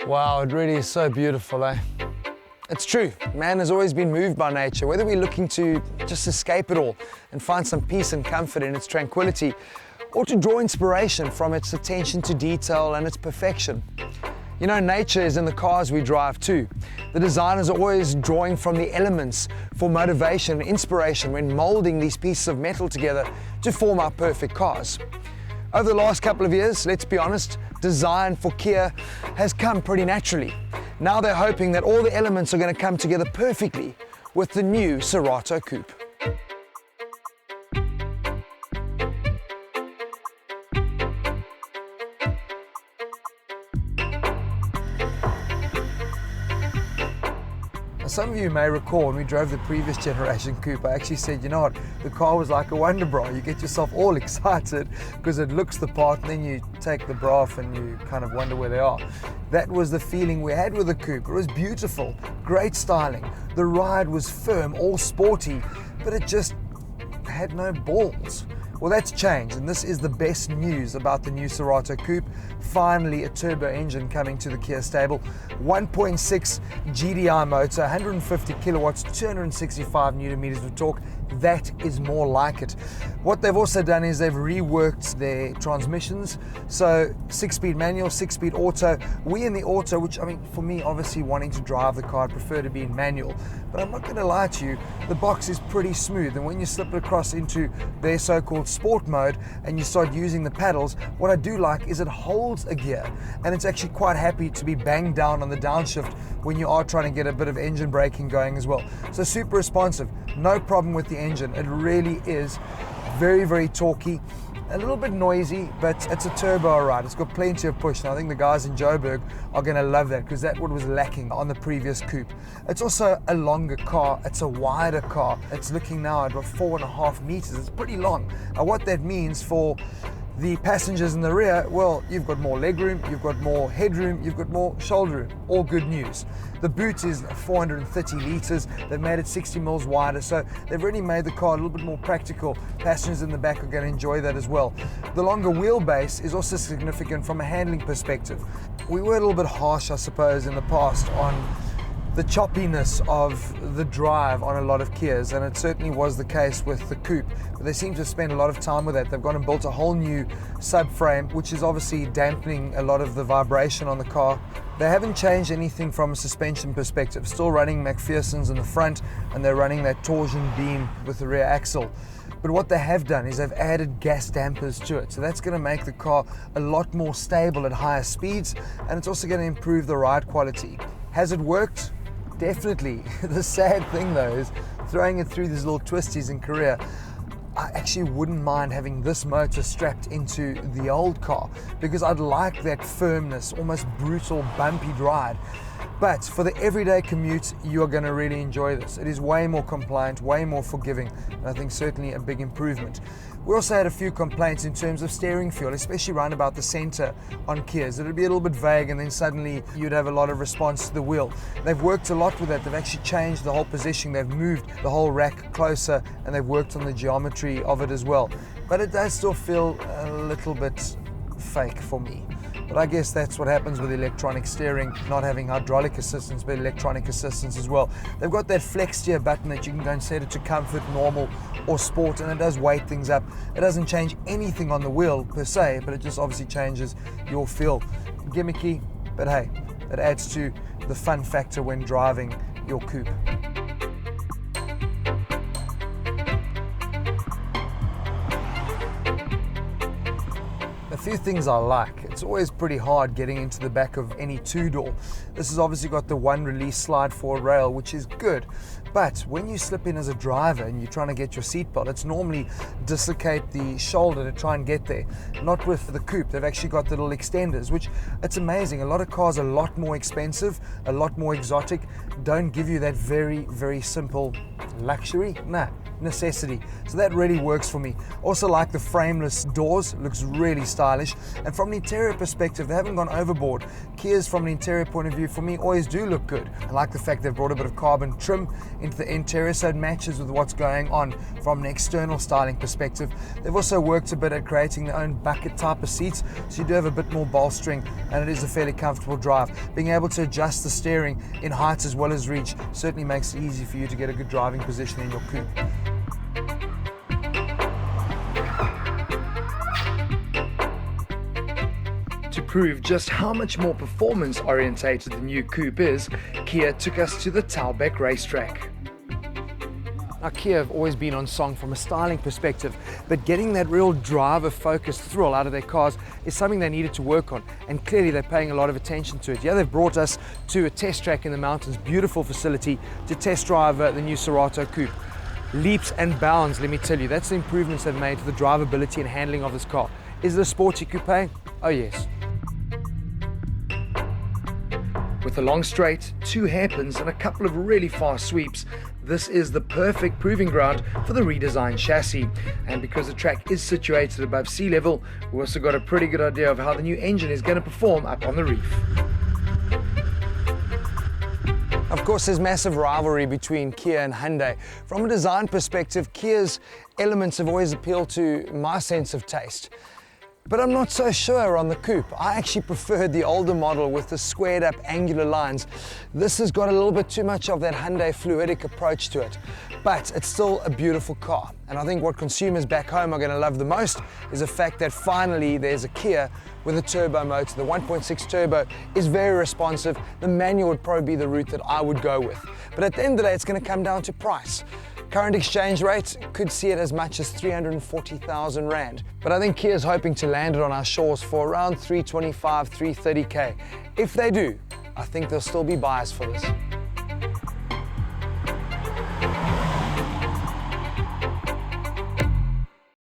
Wow, it really is so beautiful, eh? It's true, man has always been moved by nature, whether we're looking to just escape it all and find some peace and comfort in its tranquility, or to draw inspiration from its attention to detail and its perfection. You know, nature is in the cars we drive too. The designers are always drawing from the elements for motivation and inspiration when molding these pieces of metal together to form our perfect cars. Over the last couple of years, let's be honest, design for Kia has come pretty naturally. Now they're hoping that all the elements are going to come together perfectly with the new Cerato Koup. Some of you may recall when we drove the previous generation Coupe, I actually said, you know what, the car was like a wonder bra. You get yourself all excited because it looks the part, and then you take the bra off and you kind of wonder where they are. That was the feeling we had with the Coupe. It was beautiful, great styling. The ride was firm, all sporty, but it just had no balls. Well, that's changed, and this is the best news about the new Cerato Koup. Finally, a turbo engine coming to the Kia stable. 1.6 GDI motor, 150 kilowatts, 265 newton meters of torque. That is more like it. What they've also done is they've reworked their transmissions. So 6-speed manual, 6-speed auto. We in the auto, which, I mean, for me, obviously wanting to drive the car, I prefer to be in manual. But I'm not going to lie to you, the box is pretty smooth. And when you slip it across into their so-called sport mode and you start using the pedals, what I do like is it holds a gear. And it's actually quite happy to be banged down on the downshift when you are trying to get a bit of engine braking going as well. So super responsive, no problem with the engine. It really is very, very torquey, a little bit noisy, but it's a turbo ride. It's got plenty of push, and I think the guys in Joburg are going to love that because that's what was lacking on the previous Coupe. It's also a longer car. It's a wider car. It's looking now at about 4.5 meters. It's pretty long. What that means for the passengers in the rear, well, you've got more legroom, you've got more headroom, you've got more shoulder room. All good news. The boot is 430 litres. They've made it 60 mils wider, so they've really made the car a little bit more practical. Passengers in the back are going to enjoy that as well. The longer wheelbase is also significant from a handling perspective. We were a little bit harsh, I suppose, in the past on the choppiness of the drive on a lot of Kias, and it certainly was the case with the Coupe. But they seem to spend a lot of time with that. They've gone and built a whole new subframe, which is obviously dampening a lot of the vibration on the car. They haven't changed anything from a suspension perspective. Still running McPherson's in the front, and they're running that torsion beam with the rear axle. But what they have done is they've added gas dampers to it. So that's going to make the car a lot more stable at higher speeds, and it's also going to improve the ride quality. Has it worked? Definitely. The sad thing though is throwing it through these little twisties in Korea, I actually wouldn't mind having this motor strapped into the old car because I'd like that firmness, almost brutal, bumpy ride. But for the everyday commute, you are going to really enjoy this. It is way more compliant, way more forgiving, and I think certainly a big improvement. We also had a few complaints in terms of steering feel, especially around about the center on Kias. It would be a little bit vague, and then suddenly you'd have a lot of response to the wheel. They've worked a lot with that. They've actually changed the whole positioning. They've moved the whole rack closer, and they've worked on the geometry of it as well. But it does still feel a little bit fake for me. But I guess that's what happens with electronic steering, not having hydraulic assistance, but electronic assistance as well. They've got that flex steer button that you can go and set it to comfort, normal, or sport, and it does weight things up. It doesn't change anything on the wheel per se, but it just obviously changes your feel. Gimmicky, but hey, it adds to the fun factor when driving your Coupe. A few things I like. It's always pretty hard getting into the back of any two-door. This has obviously got the one release slide forward rail, which is good. But when you slip in as a driver and you're trying to get your seatbelt, it's normally dislocate the shoulder to try and get there. Not with the Coupe. They've actually got the little extenders, which it's amazing. A lot of cars are a lot more expensive, a lot more exotic, don't give you that very, very simple luxury. Nah. necessity. So that really works for me. Also like the frameless doors, looks really stylish. And from an interior perspective, they haven't gone overboard. Kias from an interior point of view, for me, always do look good. I like the fact they've brought a bit of carbon trim into the interior, so it matches with what's going on from an external styling perspective. They've also worked a bit at creating their own bucket type of seats, so you do have a bit more bolstering, and it is a fairly comfortable drive. Being able to adjust the steering in height as well as reach certainly makes it easy for you to get a good driving position in your coupe. To prove just how much more performance orientated the new coupe is, Kia took us to the Taalbek racetrack. Now, Kia have always been on song from a styling perspective, but getting that real driver-focused thrill out of their cars is something they needed to work on, and clearly they're paying a lot of attention to it. Yeah, they've brought us to a test track in the mountains, beautiful facility to test drive the new Cerato Koup. Leaps and bounds, let me tell you, that's the improvements they've made to the drivability and handling of this car. Is it a sporty coupe? Oh yes. With a long straight, 2 hairpins and a couple of really fast sweeps, this is the perfect proving ground for the redesigned chassis. And because the track is situated above sea level, we also got a pretty good idea of how the new engine is going to perform up on the reef. Of course, there's massive rivalry between Kia and Hyundai. From a design perspective, Kia's elements have always appealed to my sense of taste. But I'm not so sure on the coupe. I actually preferred the older model with the squared up angular lines. This has got a little bit too much of that Hyundai fluidic approach to it. But it's still a beautiful car. And I think what consumers back home are going to love the most is the fact that finally there's a Kia with a turbo motor. The 1.6 turbo is very responsive. The manual would probably be the route that I would go with. But at the end of the day, it's going to come down to price. Current exchange rate could see it as much as 340,000 Rand. But I think Kia's hoping to land it on our shores for around 325, 330K. If they do, I think there'll still be buyers for this.